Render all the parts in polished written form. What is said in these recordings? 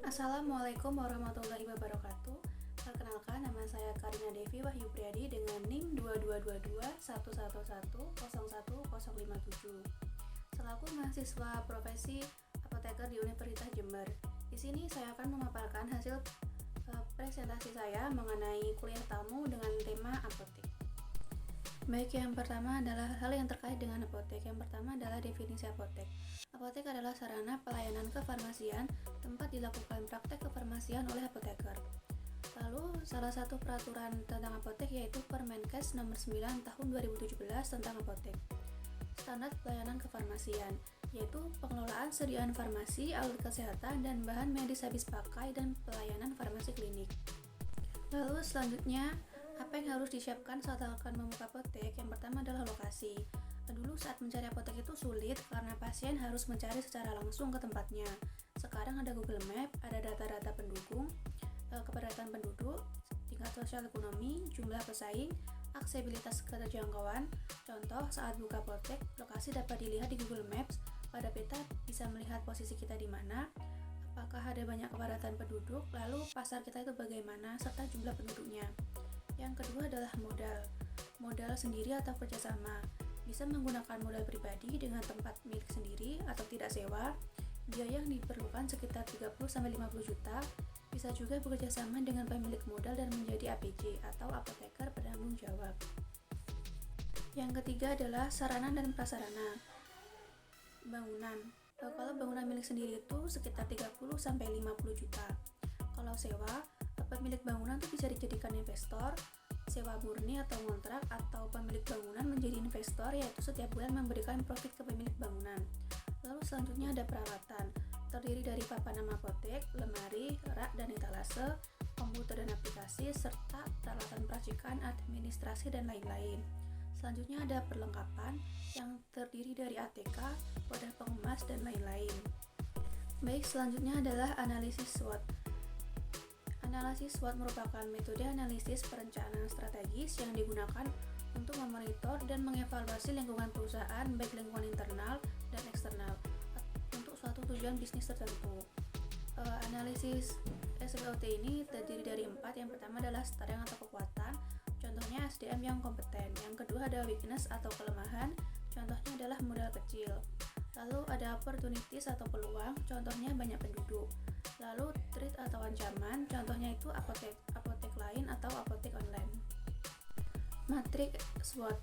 Assalamualaikum warahmatullahi wabarakatuh. Perkenalkan, nama saya Karina Devi Wahyu Priyadi dengan NIM 222211101057 selaku mahasiswa profesi apoteker di Universitas Jember. Di sini saya akan memaparkan hasil presentasi saya mengenai kuliah tamu dengan tema apotek. Baik, yang pertama adalah hal yang terkait dengan apotek. Yang pertama adalah definisi apotek. Apotek adalah sarana pelayanan kefarmasian, tempat dilakukan praktek kefarmasian oleh apoteker. Lalu, salah satu peraturan tentang apotek yaitu Permenkes nomor 9 tahun 2017 tentang apotek. Standar pelayanan kefarmasian, yaitu pengelolaan sediaan farmasi, alat kesehatan, dan bahan medis habis pakai dan pelayanan farmasi klinik. Lalu selanjutnya, apa yang harus disiapkan saat akan membuka apotek? Yang pertama adalah lokasi. Dulu saat mencari apotek itu sulit karena pasien harus mencari secara langsung ke tempatnya. Sekarang ada Google Map, ada data-data pendukung, kepadatan penduduk, tingkat sosial ekonomi, jumlah pesaing, aksesibilitas keterjangkauan. Contoh, saat buka apotek, lokasi dapat dilihat di Google Maps. Pada peta bisa melihat posisi kita di mana, apakah ada banyak kepadatan penduduk, lalu pasar kita itu bagaimana, serta jumlah penduduknya. Yang kedua adalah modal sendiri atau kerjasama. Bisa menggunakan modal pribadi dengan tempat milik sendiri atau tidak sewa. Biaya yang diperlukan sekitar 30-50 juta. Bisa juga bekerjasama dengan pemilik modal dan menjadi APJ atau apoteker penanggung jawab. Yang ketiga adalah sarana dan prasarana. Bangunan. Kalau bangunan milik sendiri itu sekitar 30-50 juta. Kalau sewa, pemilik bangunan itu bisa dijadikan investor, sewa murni atau kontrak, atau pemilik bangunan menjadi investor, yaitu setiap bulan memberikan profit ke pemilik bangunan. Lalu selanjutnya ada peralatan, terdiri dari papan nama apotek, lemari, rak dan etalase, komputer dan aplikasi, serta peralatan peracikan, administrasi, dan lain-lain. Selanjutnya ada perlengkapan yang terdiri dari ATK, wadah pengemas, dan lain-lain. Baik, selanjutnya adalah analisis SWOT. Analisis SWOT merupakan metode analisis perencanaan strategis yang digunakan untuk memonitor dan mengevaluasi lingkungan perusahaan, baik lingkungan internal dan eksternal, untuk suatu tujuan bisnis tertentu. Analisis SWOT ini terdiri dari 4. Yang pertama adalah strength atau kekuatan, contohnya SDM yang kompeten. Yang kedua ada weakness atau kelemahan, contohnya adalah modal kecil. Lalu ada opportunities atau peluang, contohnya banyak penduduk. Lalu threat atau ancaman, contohnya itu apotek lain atau apotek online. Matriks SWOT.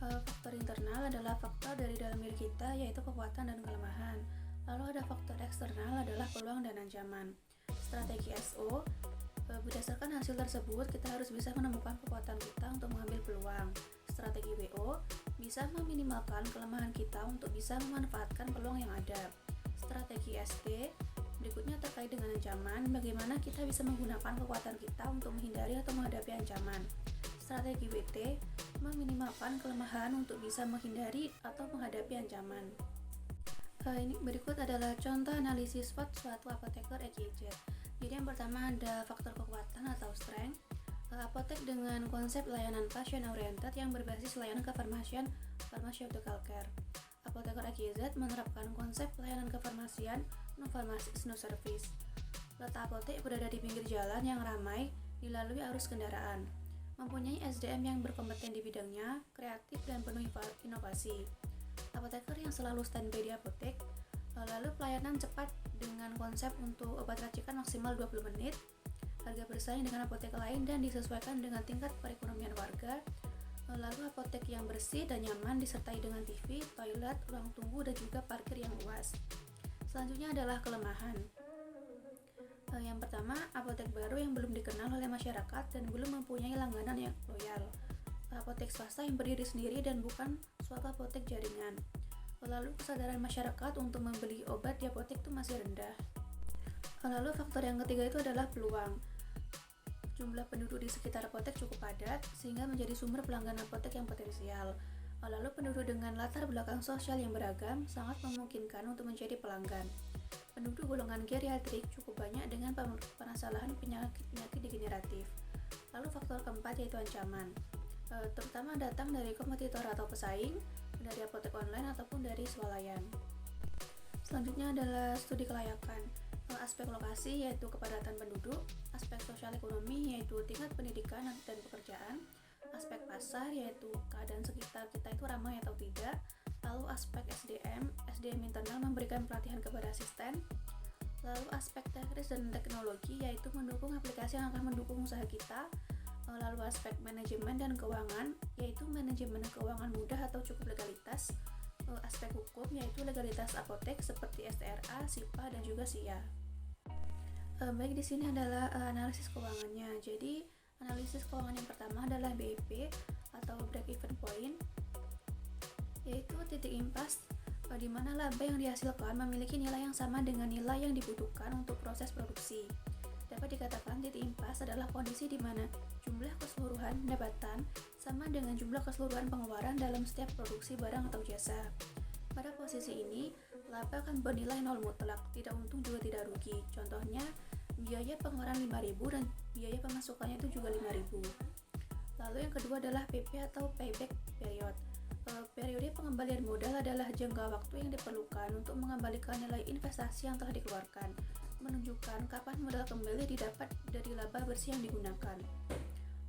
Faktor internal adalah faktor dari dalam diri kita, yaitu kekuatan dan kelemahan. Lalu ada faktor eksternal adalah peluang dan ancaman. Strategi SO. Berdasarkan hasil tersebut, kita harus bisa menemukan kekuatan kita untuk mengambil peluang. Strategi WO bisa meminimalkan kelemahan kita untuk bisa memanfaatkan peluang yang ada. Strategi ST berikutnya terkait dengan ancaman, bagaimana kita bisa menggunakan kekuatan kita untuk menghindari atau menghadapi ancaman. Strategi WT meminimalkan kelemahan untuk bisa menghindari atau menghadapi ancaman. Ini berikut adalah contoh analisis SWOT suatu apoteker EKZ. Jadi yang pertama ada faktor kekuatan atau strength. Apotek dengan konsep layanan pasien oriented yang berbasis layanan kefarmasian pharmaceutical care. Apoteker EKZ menerapkan konsep pelayanan kefarmasian no pharmacist no service. Letak apotek berada di pinggir jalan yang ramai dilalui arus kendaraan. Mempunyai SDM yang berkompeten di bidangnya, kreatif dan penuh inovasi. Apoteker yang selalu standby di apotek. Lalu pelayanan cepat dengan konsep untuk obat racikan maksimal 20 menit. Harga bersaing dengan apotek lain dan disesuaikan dengan tingkat perekonomian warga. Lalu apotek yang bersih dan nyaman disertai dengan TV, toilet, ruang tunggu, dan juga parkir yang luas. Selanjutnya adalah kelemahan. Yang pertama, apotek baru yang belum dikenal oleh masyarakat dan belum mempunyai langganan yang loyal. Apotek swasta yang berdiri sendiri dan bukan suatu apotek jaringan. Lalu kesadaran masyarakat untuk membeli obat di apotek itu masih rendah. Lalu faktor yang ketiga itu adalah peluang. Jumlah penduduk di sekitar apotek cukup padat sehingga menjadi sumber pelanggan apotek yang potensial. Lalu penduduk dengan latar belakang sosial yang beragam sangat memungkinkan untuk menjadi pelanggan. Penduduk golongan geriatrik cukup banyak dengan permasalahan penyakit degeneratif. Lalu faktor keempat yaitu ancaman. Terutama datang dari kompetitor atau pesaing, dari apotek online ataupun dari swalayan. Selanjutnya adalah studi kelayakan. aspek lokasi yaitu kepadatan penduduk, aspek sosial ekonomi yaitu tingkat pendidikan dan pekerjaan, aspek pasar yaitu keadaan sekitar kita itu ramai atau tidak, lalu aspek SDM internal memberikan pelatihan kepada asisten, lalu aspek teknis dan teknologi yaitu mendukung aplikasi yang akan mendukung usaha kita, lalu aspek manajemen dan keuangan yaitu manajemen keuangan mudah atau cukup legalitas, aspek hukum yaitu legalitas apotek seperti STRA, SIPA dan juga SIA. Baik, di sini adalah analisis keuangannya. Jadi analisis keuangan yang pertama adalah BEP atau break even point, yaitu titik impas di mana laba yang dihasilkan memiliki nilai yang sama dengan nilai yang dibutuhkan untuk proses produksi. Dapat dikatakan titik impas adalah kondisi di mana jumlah keseluruhan pendapatan sama dengan jumlah keseluruhan pengeluaran dalam setiap produksi barang atau jasa. Pada posisi ini, laba akan bernilai nol mutlak, tidak untung juga tidak rugi. Contohnya, biaya pengeluaran 5.000 dan biaya pemasukannya itu juga 5.000. Lalu yang kedua adalah PP atau payback period. Periode pengembalian modal adalah jangka waktu yang diperlukan untuk mengembalikan nilai investasi yang telah dikeluarkan, menunjukkan kapan modal kembali didapat dari laba bersih yang digunakan.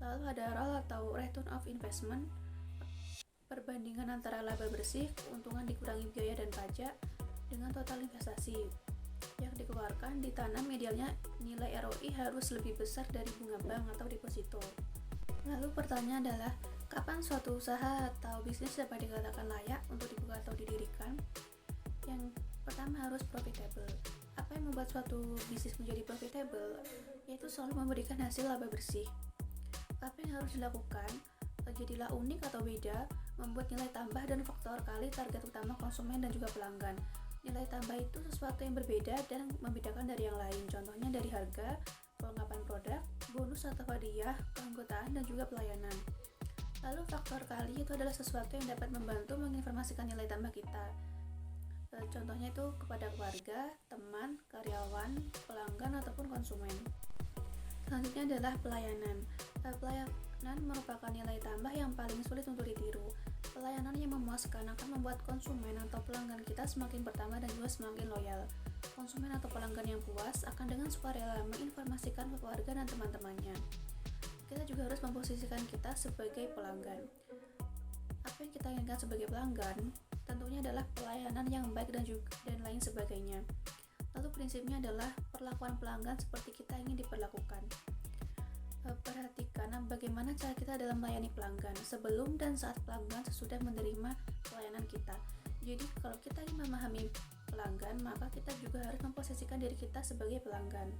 Lalu ada ROI atau return of investment, perbandingan antara laba bersih, keuntungan dikurangi biaya dan pajak dengan total investasi yang dikeluarkan ditanam. Idealnya nilai ROI harus lebih besar dari bunga bank atau deposito. Lalu pertanyaan adalah, kapan suatu usaha atau bisnis dapat dikatakan layak untuk dibuka atau didirikan? Yang pertama harus profitable. Apa yang membuat suatu bisnis menjadi profitable? Yaitu selalu memberikan hasil laba bersih. Apa yang harus dilakukan? Jadilah unik atau beda, membuat nilai tambah dan faktor kali target utama konsumen dan juga pelanggan. Nilai tambah itu sesuatu yang berbeda dan membedakan dari yang lain. Contohnya dari harga, kelengkapan produk, bonus atau hadiah, keanggotaan dan juga pelayanan. Lalu faktor kali itu adalah sesuatu yang dapat membantu menginformasikan nilai tambah kita. Contohnya itu kepada keluarga, teman, karyawan, pelanggan ataupun konsumen. Selanjutnya adalah pelayanan. Pelayanan merupakan nilai tambah yang paling sulit untuk ditiru. Pelayanan yang memuaskan akan membuat konsumen atau pelanggan kita semakin bertambah dan juga semakin loyal. Konsumen atau pelanggan yang puas akan dengan sukarela menginformasikan ke keluarga dan teman-temannya. Kita juga harus memposisikan kita sebagai pelanggan. Apa yang kita inginkan sebagai pelanggan? Tentunya adalah pelayanan yang baik dan lain sebagainya. Lalu prinsipnya adalah perlakuan pelanggan seperti kita ingin diperlakukan. Perhatikan bagaimana cara kita dalam melayani pelanggan sebelum dan saat pelanggan sesudah menerima pelayanan kita. Jadi kalau kita ingin memahami pelanggan, maka kita juga harus memposisikan diri kita sebagai pelanggan.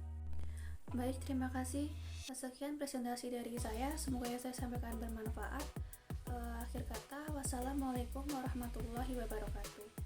Baik, terima kasih. Sekian presentasi dari saya. Semoga yang saya sampaikan bermanfaat. Akhir kata, wassalamualaikum warahmatullahi wabarakatuh.